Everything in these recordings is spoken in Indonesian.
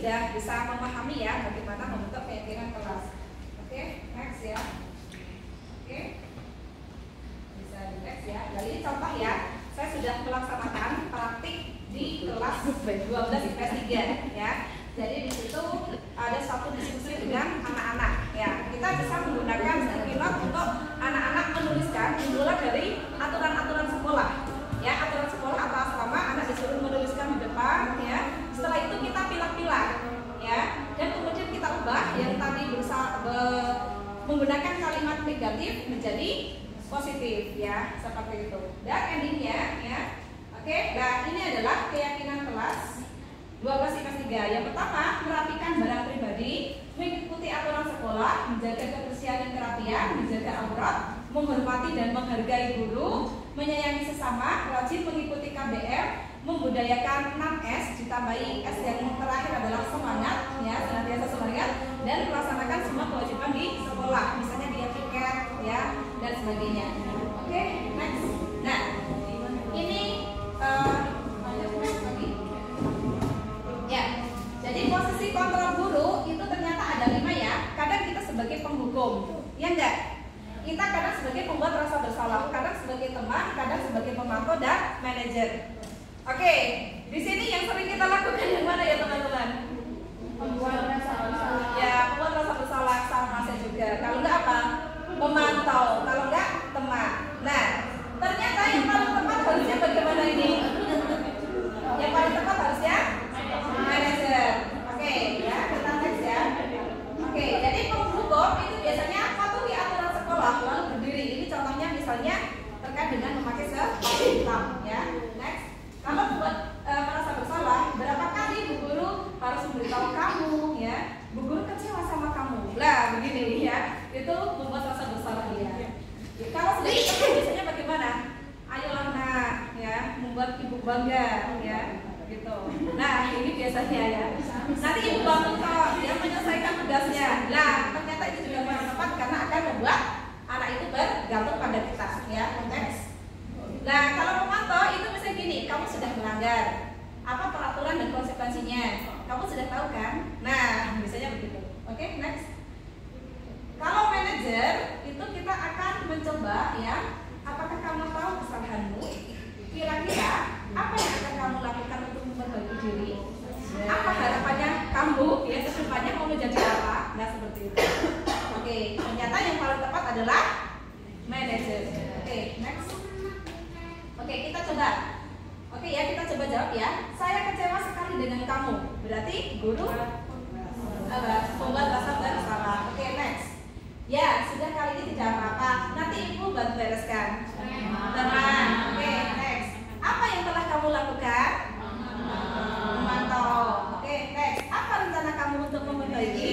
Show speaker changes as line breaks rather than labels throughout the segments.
sudah bisa memahami ya bagaimana membentuk keyakinan kelas. Oke, next ya. Oke, bisa di next ya. Jadi ini contoh ya, saya sudah melaksanakan praktik di kelas 12 IPS 3 ya. Jadi di situ ada satu diskusi dengan anak-anak ya. Kita bisa menggunakan sticky note untuk anak-anak menuliskan dimulai dari aturan-aturan sekolah ya, aturan sekolah atau asrama. Anak disuruh menuliskan di depan ya. Setelah itu kita pilah-pilah ya, dan kemudian kita ubah yang tadi berusaha menggunakan kalimat negatif menjadi positif ya, seperti itu. Dan endingnya ya. Oke, nah ini adalah keyakinan kelas 12 IPS 3. Yang pertama, merapikan barang pribadi, mengikuti aturan sekolah, menjaga kebersihan dan kerapian, menjaga aurat, menghormati dan menghargai guru, menyayangi sesama, rajin mengikuti KBM, membudayakan 6S, ditambahi S yang terakhir adalah semangat ya, senantiasa semangat, dan melaksanakan semua kewajiban di sekolah, misalnya dia tiket ya, dan sebagainya. Oke, next. Nah, ini ya, jadi posisi kontrol guru itu ternyata ada 5 ya. Kadang kita sebagai penghukum, ya enggak? Kita kadang sebagai pembuat rasa bersalah, kadang sebagai teman, kadang sebagai pemantau dan manajer. Oke, di sini yang sering kita lakukan yang mana ya teman-teman? Pembuat rasa bersalah. Ya, pembuat rasa bersalah sama saya juga. Kalau enggak apa? Pemantau. Kalau enggak teman. Nah, ternyata yang paling tepat harusnya bagaimana ini? Yang paling tepat harusnya manajer. Oke, ya, kita next ya. Oke, jadi penghukum itu biasanya patuhi aturan sekolah lalu berdiri. Ini contohnya misalnya terkait dengan memakai seragam hitam ya. Next. Kalau buat merasa bersalah, berapa kali bu guru harus memberitahu kamu ya, bu guru kecewa sama kamu. Lah begini ya, itu membuat rasa bersalah dia. Kalau sudah itu biasanya bagaimana? Ayolah nak ya, membuat ibu bangga ya, gitu. Nah ini biasanya ya. Nanti ibu bantu kok yang menyelesaikan tugasnya. Lah ternyata itu juga paling tepat karena akan membuat anak itu bergantung pada kita ya. Next. Nah kalau pemantau itu misalnya gini, kamu sudah melanggar apa peraturan dan konsekuensinya, kamu sudah tahu kan? Nah biasanya begitu. Oke, next. Kalau manajer itu kita akan mencoba ya, apakah kamu tahu kesalahanmu? Kira-kira apa yang akan kamu lakukan untuk memperbaiki diri? Apa harapannya kamu ya kedepannya mau menjadi apa? Nah seperti itu. Oke, ternyata yang paling tepat adalah manajer. Oke, next. Oke, kita coba. Oke ya, kita coba jawab ya. Saya kecewa sekali dengan kamu. Berarti guru membuat rasa bersalah. Oke, next. Ya, sudah kali ini tidak apa-apa. Nanti ibu bantu bereskan. Teman. Oke, next. Apa yang telah kamu lakukan? Memantau. Oke, next. Apa rencana kamu untuk memperbaiki?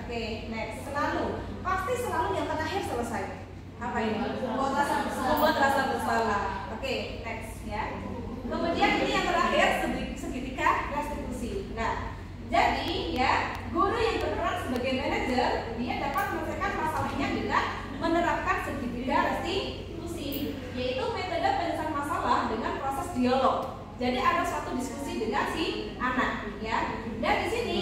Oke, next. Selalu. Pasti selalu yang terakhir selesai. Apa ini? Membuat rasa bersalah. Oke, next ya. Kemudian ini yang terakhir segitiga restitusi. Nah, jadi ya guru yang berperan sebagai manajer dia dapat menyelesaikan masalahnya dengan menerapkan segitiga restitusi, yaitu metode penyelesaian masalah dengan proses dialog. Jadi ada suatu diskusi dengan si anak ya. Dan di sini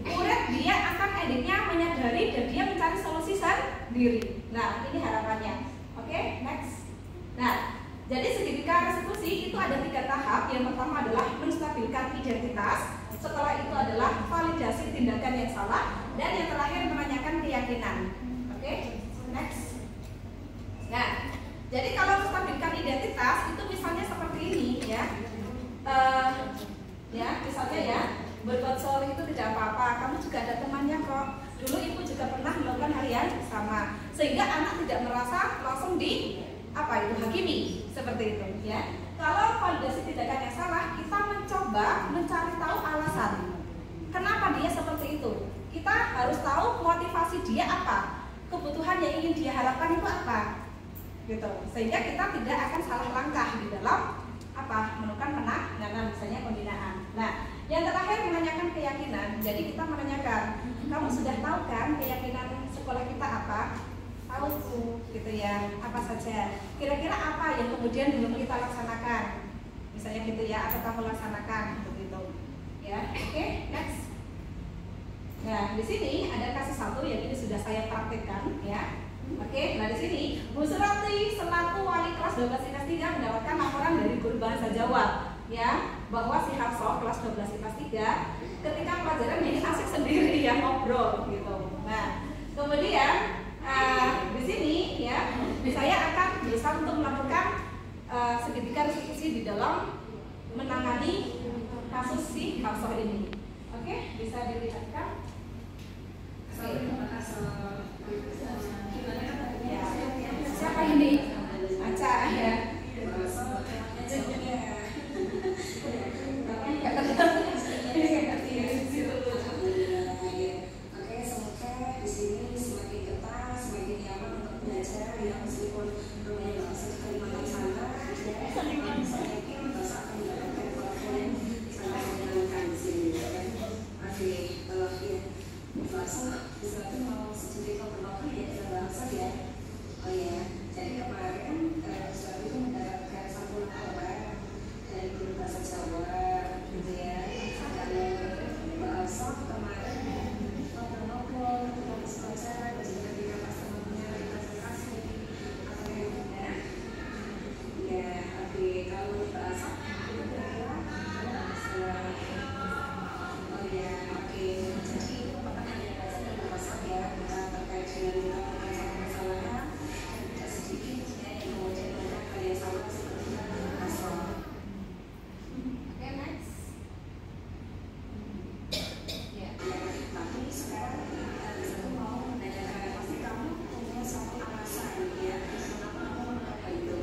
murid dia akan endingnya menyadari dan dia mencari solusi sendiri. Nah, ini harapannya. Oke, next. Nah, jadi segitiga restitusi itu ada 3 tahap. Yang pertama adalah menstabilkan identitas. Setelah itu adalah validasi tindakan yang salah. Dan yang terakhir menanyakan keyakinan. Oke, next. Nah, jadi kalau menstabilkan identitas itu misalnya seperti ini ya. Ya, misalnya ya, berbuat sorry itu tidak apa-apa. Kamu juga ada temannya kok. Dulu ibu juga pernah melakukan hal yang sama. Sehingga anak tidak merasa langsung hakimi seperti itu ya. Kalau validasi tindakan yang salah, kita mencoba mencari tahu alasan kenapa dia seperti itu. Kita harus tahu motivasi dia apa, kebutuhan yang ingin dia harapkan itu apa, gitu. Sehingga kita tidak akan salah langkah di dalam melakukan penanganan, misalnya pembinaan. Nah, yang terakhir menanyakan keyakinan. Jadi kita menanyakan, kamu sudah tahu kan keyakinan sekolah kita apa? Tahu gitu ya, apa saja. Kira-kira apa yang kemudian belum kita laksanakan? Misalnya gitu ya, atau kamu laksanakan begitu. Ya, oke, next. Nah, di sini ada kasus satu yang ini sudah saya praktekkan, ya. Oke, nah di sini Bu Surati selaku wali kelas 12 IPS 3 mendapatkan laporan dari guru bahasa Jawa, ya, bahwa si Hafsah kelas 12 IPS 3 ketika pelajaran ini asik sendiri ya ngobrol gitu. Nah, kemudian di sini ya saya akan berusaha untuk melakukan segitiga restitusi di dalam menangani kasus si Hafsah ini. Oke, bisa dilihatkan. Ya, siapa ini? Aca ya.
Oke, semoga di sini semakin ketat, semakin nyaman untuk belajar ya, meskipun rumahnya nggak bisa diterima di sana. Saya yakin bahasa akan mendapatkan pelajaran yang sangat menyenangkan di sini. Oke, ya, bahasa Islam itu mau sedikit memperkenalkan ya dalam bahasa ya. Oh ya, jadi kemarin Islam itu mendapatkan satu laporan dari guru bahasa Jawa, gitu ya. Dan bahasa kemarin ngobrol-ngobrol, habis pelajaran, juga ketika pas temannya presentasi, apa yang benar? Ya, oke, kalau bahasa itu kira-kira oh ya, oke. Jadi itu pertanyaan yang baca di WhatsApp ya, terkait dengan kesalahan sedikit ya, yang kemudian banyak hal yang sama seperti asal.
Oke, next. Ya.
Tapi sekarang aku mau menanyakan, pasti kamu punya satu alasan ya kenapa kamu melakukan itu.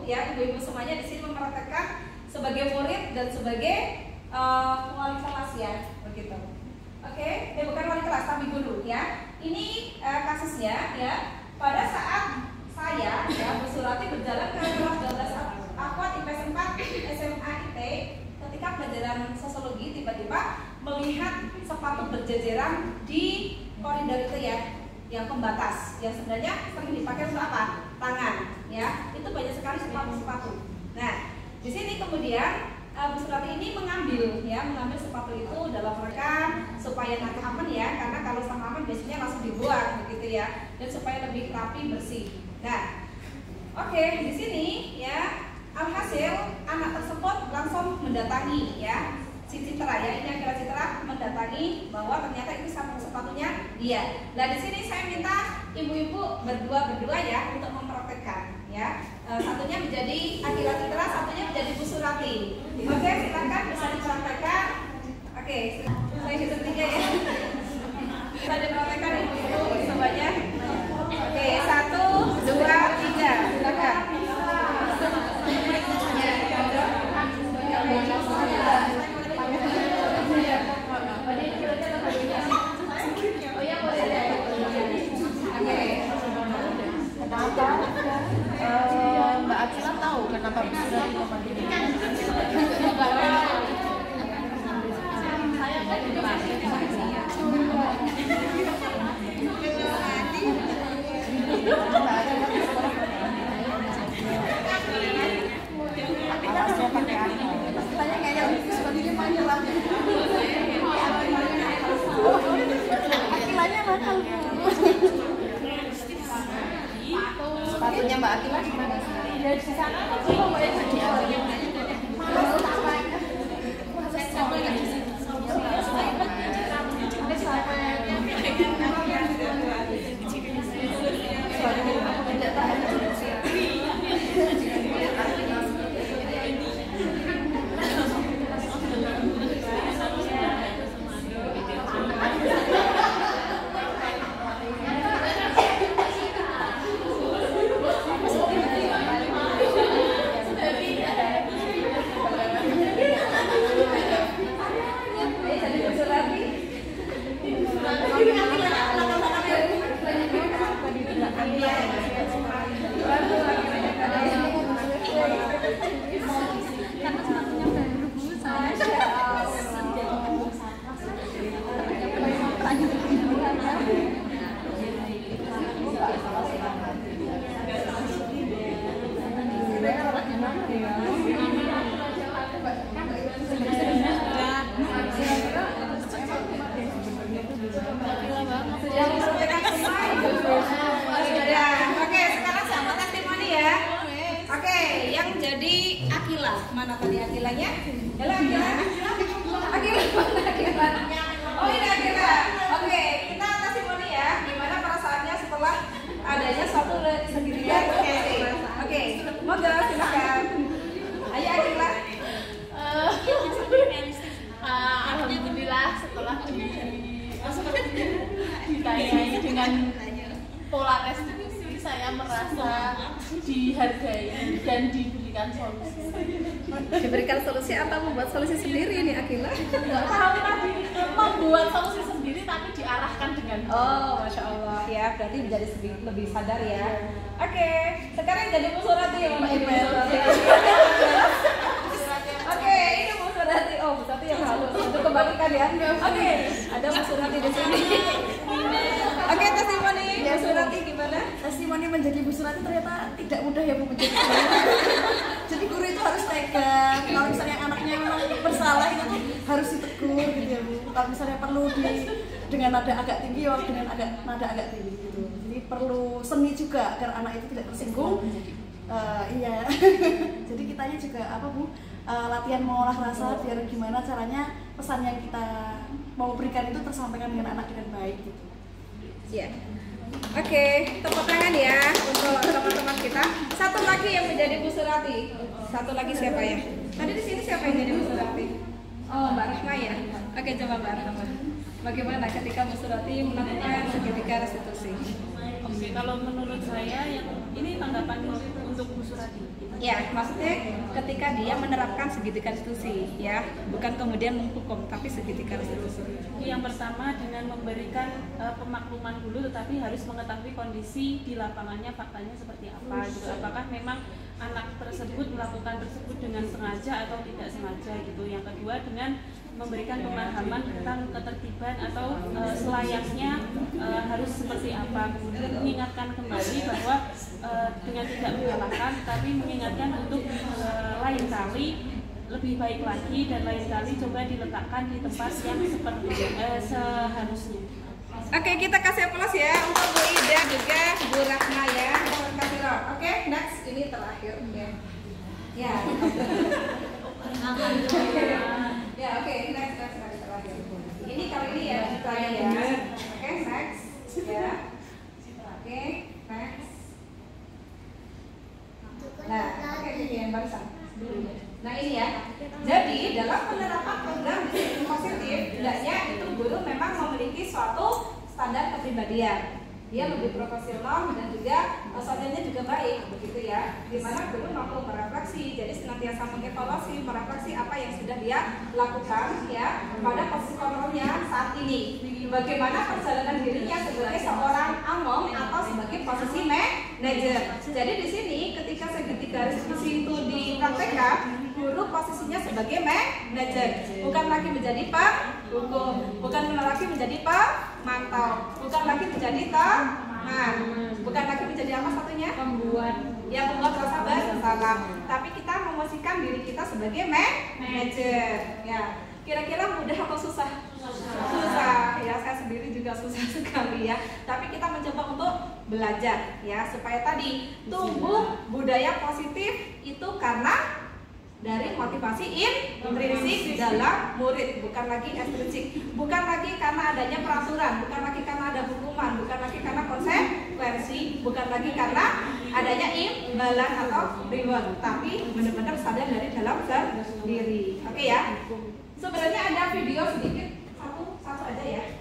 Ibu-ibu semuanya di sini mempraktekkan sebagai murid dan sebagai wali kelas ya, begitu. Oke, bukan wali kelas tapi guru ya. Ini kasusnya ya. Pada saat saya ya Bu Surati berjalan ke kelas 12 Akwat IPS 4 SMA IT, ketika pelajaran sosiologi tiba-tiba melihat sepatu berjejeran di koridor itu ya, yang pembatas, yang sebenarnya sering dipakai untuk apa? Tangan, ya. Itu banyak sekali sepatu-sepatu. Nah, di sini kemudian Bu Surati ini mengambil sepatu itu dalam rangka supaya nanti aman ya, karena kalau sama aman biasanya langsung dibuang begitu ya, dan supaya lebih rapi bersih. Nah, oke, di sini ya, alhasil anak tersebut langsung mendatangi ya si Citra ya, ini adalah Citra mendatangi bahwa ternyata itu sepatunya dia. Nah di sini saya minta ibu-ibu berdua ya untuk mempraktekkan ya. Satunya menjadi Akila Citra, satunya menjadi Bu Surati. Oke, silakan bisa dipraktekkan. Oke, saya hitung 3 ya. Bisa dipraktekkan ibu-ibu semuanya. Oke, 1, 2, 3, silakan.
Mbak Akila tahu kenapa sudah dikomandiri? Saya kan juga Mbak Akila gimana sih?
Dari sana kan cuma Mbak yang jadi awalnya.
Oke, sekarang sama testimoni ya. Oke, yang jadi Akila. Mana tadi Akilanya? Halo Akila. Akila mana Akila? Oh ini Akila. Oke, kita testimoni ya. Gimana perasaannya setelah adanya suatu segitiga posisi? Oke, moga silakan. Ayo Akila.
Alhamdulillah setelah ditanyai dengan pola restitusi, saya merasa dihargai dan diberikan solusi.
Diberikan solusi atau membuat solusi sendiri nih Akila?
Nggak tahu tadi membuat solusi sendiri tapi diarahkan dengan
Oh, Masya Allah ya, berarti menjadi lebih sadar ya. Oke, sekarang jadi Bu Surati ya, Mbak Ibu Surati. Oke, ini Bu Surati. Oh, Bu Surati yang halus. Untuk kebalikan ya. Oke, ada Bu Surati di sini. Oke, testimoni Bu Surati gimana?
Testimoni menjadi Bu Surati ternyata tidak mudah ya Bu menjadi guru. Jadi guru itu harus tegar. Kalau misalnya anaknya memang bersalah itu tuh harus ditegur gitu ya Bu. Kalau misalnya perlu dengan nada agak tinggi ya dengan nada agak tinggi gitu. Jadi perlu seni juga agar anak itu tidak tersinggung. Iya. Jadi kitanya juga apa Bu? Latihan mengolah rasa biar gimana caranya pesan yang kita mau berikan itu tersampaikan dengan anak dengan baik gitu.
Ya. Oke, tepuk tangan ya untuk teman-teman kita. Satu lagi yang menjadi Bu Surati. Satu lagi siapa ya? Tadi di sini siapa yang jadi Bu Surati? Oh, Mbak Rahma ya. Oke, coba Mbak Rahma. Bagaimana ketika Bu Surati melakukan segitiga restitusi?
Oke, kalau menurut saya yang ini tanggapan untuk Bu Surati.
Ya, maksudnya ketika dia menerapkan segitiga restitusi, ya, bukan kemudian menghukum, tapi segitiga restitusi.
Yang pertama dengan memberikan pemakluman dulu, tetapi harus mengetahui kondisi di lapangannya, faktanya seperti apa. Gitu. Apakah memang anak tersebut melakukan tersebut dengan sengaja atau tidak sengaja gitu. Yang kedua dengan memberikan pemahaman tentang ketertiban atau selayaknya harus seperti apa. Kemudian mengingatkan kembali bahwa dengan tidak menyalahkan, tapi mengingatkan untuk lain kali lebih baik lagi dan lain kali coba diletakkan di tempat yang seperti seharusnya.
Oke, kita kasih aplaus ya untuk Bu Ida juga Bu Rahma ya. Kasih round. Oke, next ini terakhir ya. Ya. Ya, oke, next terakhir. Ini kali ini ya saya ya. Oke, next ya. Oke, next. Nah, oke ini yang barusan. Nah ini ya. Jadi dalam penerapan program disiplin positif, hendaknya itu guru memang memiliki suatu standar kepribadian. Dia lebih profesional dan juga sosialnya juga baik, begitu ya. Dimana guru mampu merefleksi, jadi senantiasa mengevaluasi, merefleksi apa yang sudah dia lakukan ya pada posisi kontrolnya saat ini. Bagaimana perjalanan dirinya sebagai seorang among atau sebagai posisi manajer. Jadi di sini ketika segitiga restitusi itu dipraktekkan, guru posisinya sebagai manajer, bukan lagi menjadi penghukum, bukan lagi menjadi pemantau, bukan lagi menjadi teman, bukan lagi menjadi apa satunya? Pembuat rasa bersalah. Tapi kita memposisikan diri kita sebagai manajer. Ya, kira-kira mudah atau susah? Susah. Ya, saya sendiri juga susah sekali ya. Tapi kita mencoba untuk belajar ya, supaya tadi tumbuh budaya positif itu karena dari motivasi intrinsik dalam murid, bukan lagi ekstrinsik, bukan lagi karena adanya peraturan, bukan lagi karena ada hukuman, bukan lagi karena konsekuensi, bukan lagi karena adanya imbalan atau reward, tapi benar-benar sadar dari dalam sendiri. Oke ya. Sebenarnya ada video sedikit satu aja ya.